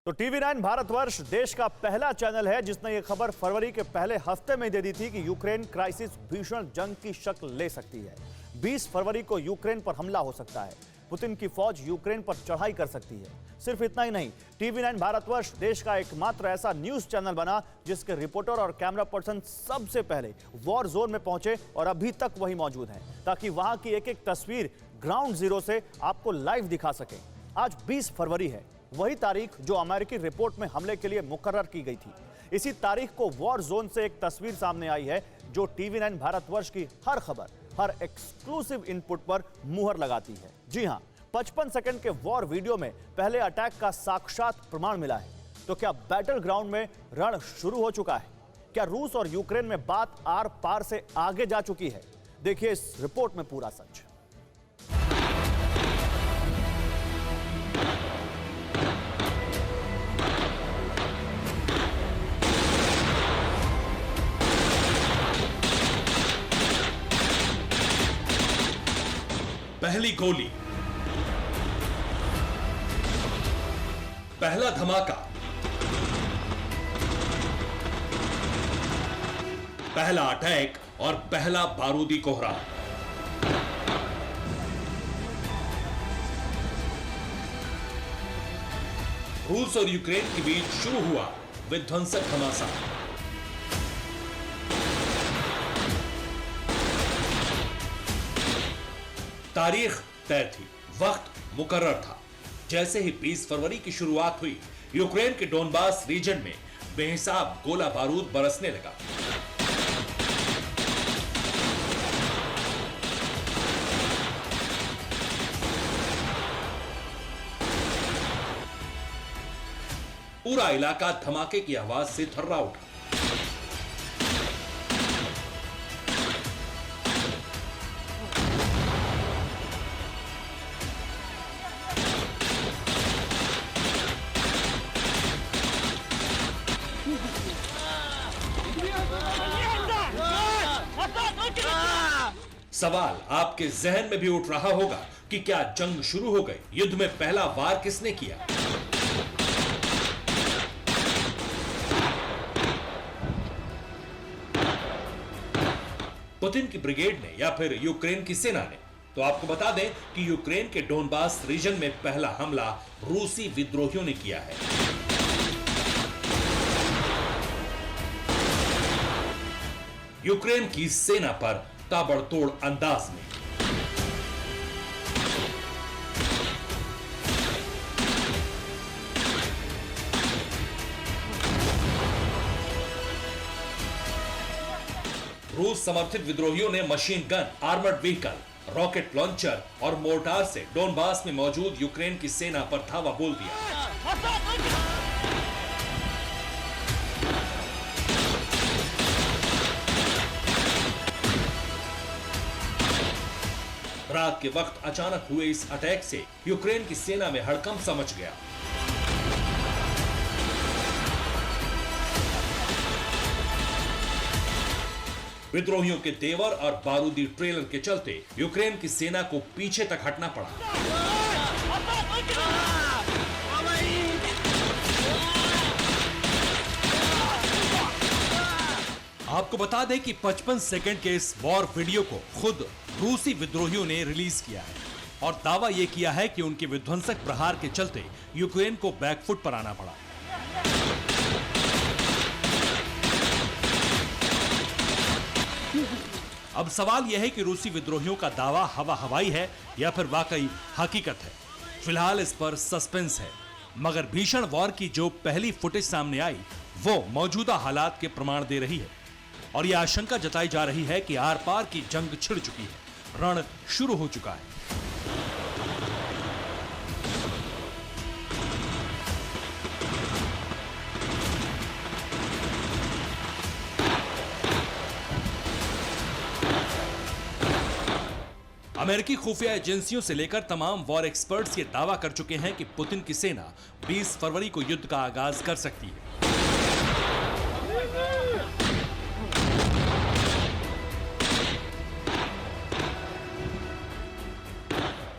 तो टीवी9 भारतवर्ष देश का पहला चैनल है जिसने ये खबर फरवरी के पहले हफ्ते में दे दी थी कि यूक्रेन क्राइसिस भीषण जंग की शक्ल ले सकती है। 20 फरवरी को यूक्रेन पर हमला हो सकता है। पुतिन की फौज यूक्रेन पर चढ़ाई कर सकती है। सिर्फ इतना ही नहीं, टीवी9 भारतवर्ष देश का एकमात्र ऐसा न्यूज चैनल बना जिसके रिपोर्टर और कैमरा पर्सन सबसे पहले वॉर जोन में पहुंचे और अभी तक वही मौजूद हैं, ताकि वहां की एक एक तस्वीर ग्राउंड जीरो से आपको लाइव दिखा सके। आज 20 फरवरी है, वही तारीख जो अमेरिकी रिपोर्ट में हमले के लिए मुकर्रर की गई थी। इसी तारीख को वॉर जोन से एक तस्वीर सामने आई है जो टीवी9 भारतवर्ष की हर खबर, हर एक्सक्लूसिव इनपुट पर मुहर लगाती है। जी हां, 55 सेकंड के वॉर वीडियो में पहले अटैक का साक्षात प्रमाण मिला है। तो क्या बैटल ग्राउंड में रण शुरू हो चुका है? क्या रूस और यूक्रेन में बात आर पार से आगे जा चुकी है? देखिए इस रिपोर्ट में पूरा सच। पहली गोली, पहला धमाका, पहला अटैक और पहला बारूदी कोहरा। रूस और यूक्रेन के बीच शुरू हुआ विध्वंसक घमासान। तारीख तय थी, वक्त मुकर्रर था। जैसे ही 20 फरवरी की शुरुआत हुई, यूक्रेन के डोनबास रीजन में बेहिसाब गोला बारूद बरसने लगा। पूरा इलाका धमाके की आवाज से थर्रा उठा। सवाल आपके जहन में भी उठ रहा होगा कि क्या जंग शुरू हो गई? युद्ध में पहला वार किसने किया? पुतिन की ब्रिगेड ने या फिर यूक्रेन की सेना ने? तो आपको बता दें कि यूक्रेन के डोनबास रीजन में पहला हमला रूसी विद्रोहियों ने किया है। यूक्रेन की सेना पर ताबड़तोड़ अंदाज में। रूस समर्थित विद्रोहियों ने machine gun, armoured vehicle, rocket launcher और मोर्टार से डोनबास में मौजूद यूक्रेन की सेना पर धावा बोल दिया। रात के वक्त अचानक हुए इस अटैक से यूक्रेन की सेना में हड़कंप सा मच गया। विद्रोहियों के तेवर और बारूदी ट्रेलर के चलते यूक्रेन की सेना को पीछे तक हटना पड़ा। आपको बता दें कि 55 सेकंड के इस वॉर वीडियो को खुद रूसी विद्रोहियों ने रिलीज किया है और दावा यह किया है कि उनके विध्वंसक प्रहार के चलते यूक्रेन को बैकफुट पर आना पड़ा। अब सवाल यह है कि रूसी विद्रोहियों का दावा हवा हवाई है या फिर वाकई हकीकत है। फिलहाल इस पर सस्पेंस है, मगर भीषण वॉर की जो पहली फुटेज सामने आई वो मौजूदा हालात के प्रमाण दे रही है और यह आशंका जताई जा रही है कि आर पार की जंग छिड़ चुकी है, रण शुरू हो चुका है। अमेरिकी खुफिया एजेंसियों से लेकर तमाम वॉर एक्सपर्ट्स ये दावा कर चुके हैं कि पुतिन की सेना 20 फरवरी को युद्ध का आगाज कर सकती है।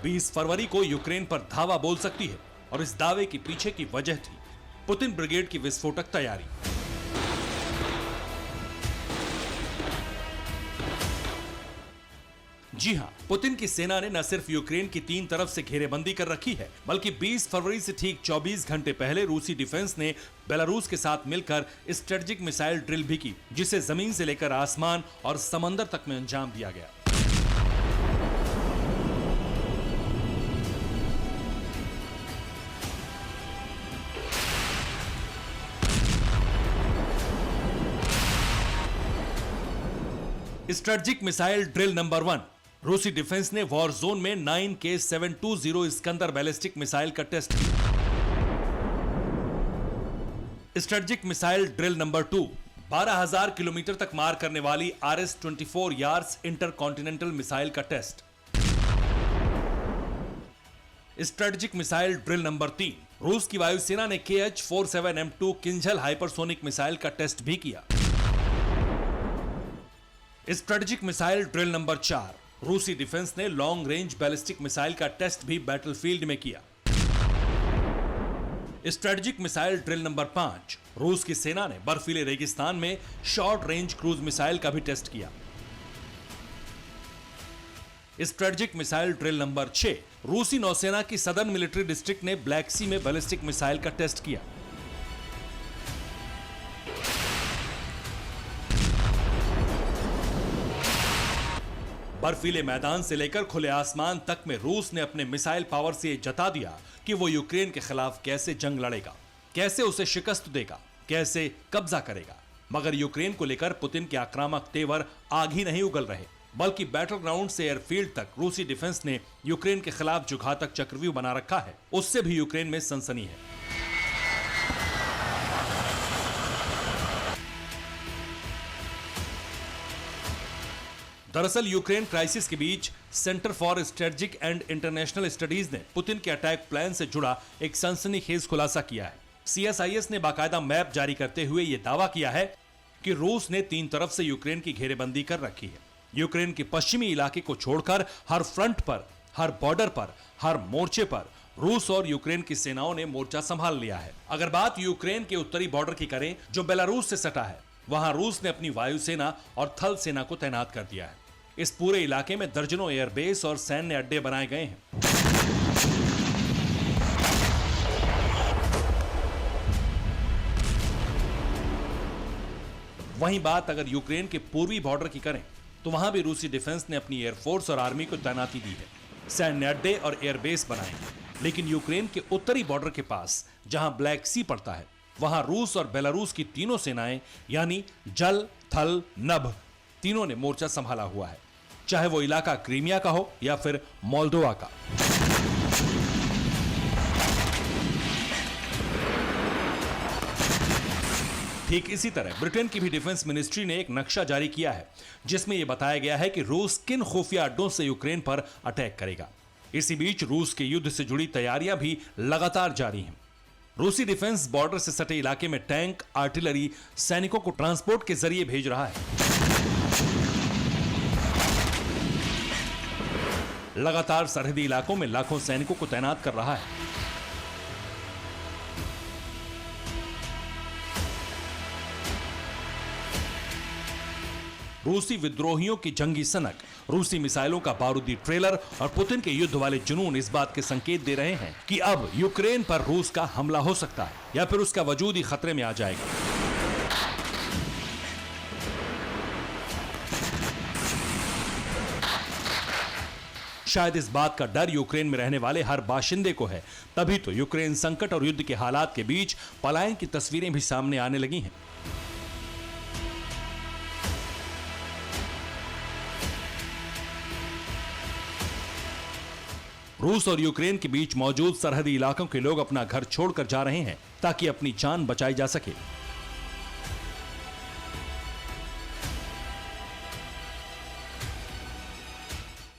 20 फरवरी को यूक्रेन पर धावा बोल सकती है और इस दावे के पीछे की वजह थी पुतिन ब्रिगेड की विस्फोटक तैयारी। जी हां, पुतिन की सेना ने न सिर्फ यूक्रेन की 3 तरफ से घेरेबंदी कर रखी है, बल्कि 20 फरवरी से ठीक 24 घंटे पहले रूसी डिफेंस ने बेलारूस के साथ मिलकर स्ट्रेटेजिक मिसाइल ड्रिल भी की, जिसे जमीन से लेकर आसमान और समंदर तक में अंजाम दिया गया। स्ट्रेटेजिक मिसाइल ड्रिल नंबर 1, रूसी डिफेंस ने वॉर जोन में 9K720 स्कंदर बैलिस्टिक मिसाइल का टेस्ट किया। Strategic missile drill number 2, 12,000 kilometre तक मार करने वाली RS-24 यार्स इंटरकॉन्टिनेंटल मिसाइल का test. Strategic missile drill number 3, रूस की वायुसेना ने KH-47M2 किंझल हाइपरसोनिक मिसाइल का टेस्ट भी किया। स्ट्रेटेजिक मिसाइल ड्रिल नंबर 4, रूसी डिफेंस ने लॉन्ग रेंज बैलिस्टिक मिसाइल का टेस्ट भी बैटलफील्ड में किया। स्ट्रेटेजिक मिसाइल ड्रिल नंबर 5, रूस की सेना ने बर्फीले रेगिस्तान में शॉर्ट रेंज क्रूज मिसाइल का भी टेस्ट किया। स्ट्रेटेजिक मिसाइल ड्रिल नंबर 6, रूसी नौसेना की सदर्न मिलिट्री डिस्ट्रिक्ट ने ब्लैक सी में बैलिस्टिक मिसाइल का टेस्ट किया। बर्फीले मैदान से लेकर खुले आसमान तक में रूस ने अपने मिसाइल पावर से यह जता दिया कि वो यूक्रेन के खिलाफ कैसे जंग लड़ेगा, कैसे उसे शिकस्त देगा, कैसे कब्जा करेगा। मगर यूक्रेन को लेकर पुतिन के आक्रामक तेवर आग ही नहीं उगल रहे, बल्कि बैटल ग्राउंड से एयरफील्ड तक रूसी डिफेंस ने यूक्रेन के खिलाफ जो घातक चक्रव्यूह बना रखा है, उससे भी यूक्रेन में सनसनी है। दरअसल यूक्रेन क्राइसिस के बीच centre for strategic and international studies ने पुतिन के अटैक प्लान से जुड़ा एक सनसनीखेज खुलासा किया है। CSIS ने बाकायदा मैप जारी करते हुए यह दावा किया है कि रूस ने 3 तरफ से यूक्रेन की घेरेबंदी कर रखी है। यूक्रेन के पश्चिमी इलाके को छोड़कर हर फ्रंट पर, हर बॉर्डर पर, हर मोर्चे पर रूस और यूक्रेन की सेनाओं ने मोर्चा संभाल लिया है। अगर बात यूक्रेन के उत्तरी बॉर्डर की करें, जो बेलारूस से सटा है, वहां रूस ने अपनी वायुसेना और थल सेना को तैनात कर दिया है। इस पूरे इलाके में दर्जनों एयरबेस और सैन्य अड्डे बनाए गए हैं। वहीं बात अगर यूक्रेन के पूर्वी बॉर्डर की करें, तो वहां भी रूसी डिफेंस ने अपनी एयरफोर्स और आर्मी को तैनाती दी है, सैन्य अड्डे और एयरबेस बनाए हैं। लेकिन यूक्रेन के उत्तरी बॉर्डर के पास, जहां ब्लैक सी पड़ता है, वहां रूस और बेलारूस की तीनों सेनाएं यानी जल, थल, नभ, तीनों ने मोर्चा संभाला हुआ है, चाहे वो इलाका क्रीमिया का हो या फिर मोल्दोवा का। ठीक इसी तरह ब्रिटेन की भी डिफेंस मिनिस्ट्री ने एक नक्शा जारी किया है, जिसमें यह बताया गया है कि रूस किन खुफिया अड्डों से यूक्रेन पर अटैक करेगा। इसी बीच रूस के युद्ध से जुड़ी तैयारियां भी लगातार जारी हैं। रूसी डिफेंस बॉर्डर से सटे इलाके में टैंक, आर्टिलरी, सैनिकों को ट्रांसपोर्ट के जरिए भेज रहा है। लगातार सरहदी इलाकों में लाखों सैनिकों को तैनात कर रहा है। रूसी विद्रोहियों की जंगी सनक, रूसी मिसाइलों का बारूदी ट्रेलर और पुतिन के युद्ध वाले जुनून इस बात के संकेत दे रहे हैं कि अब यूक्रेन पर रूस का हमला हो सकता है या फिर उसका वजूद ही खतरे में आ जाएगा। शायद इस बात का डर यूक्रेन में रहने वाले हर बाशिंदे को है, तभी तो यूक्रेन संकट और युद्ध के हालात के बीच पलायन की तस्वीरें भी सामने आने लगी हैं। रूस और यूक्रेन के बीच मौजूद सरहदी इलाकों के लोग अपना घर छोड़कर जा रहे हैं ताकि अपनी जान बचाई जा सके।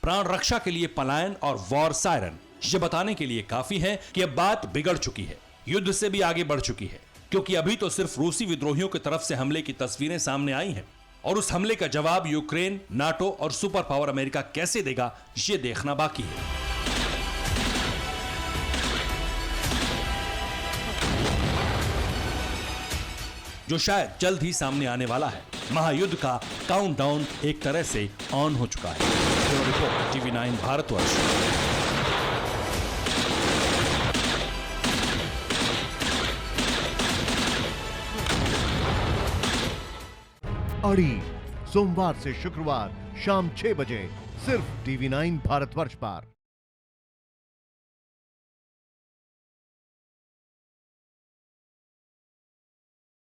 प्राण रक्षा के लिए पलायन और वॉर सायरन ये बताने के लिए काफी है कि अब बात बिगड़ चुकी है, युद्ध से भी आगे बढ़ चुकी है, क्योंकि अभी तो सिर्फ रूसी विद्रोहियों की तरफ से हमले की तस्वीरें सामने आई हैं और उस हमले का जवाब यूक्रेन, नाटो और सुपर पावर अमेरिका कैसे देगा, ये देखना बाकी है। जो शायद जल्द ही सामने आने वाला है। महायुद्ध का काउंटडाउन एक तरह से ऑन हो चुका है। Bureau report, TV9 Bharatvarsh. अड़ी सोमवार से शुक्रवार शाम 6 बजे सिर्फ TV9 भारतवर्ष पर।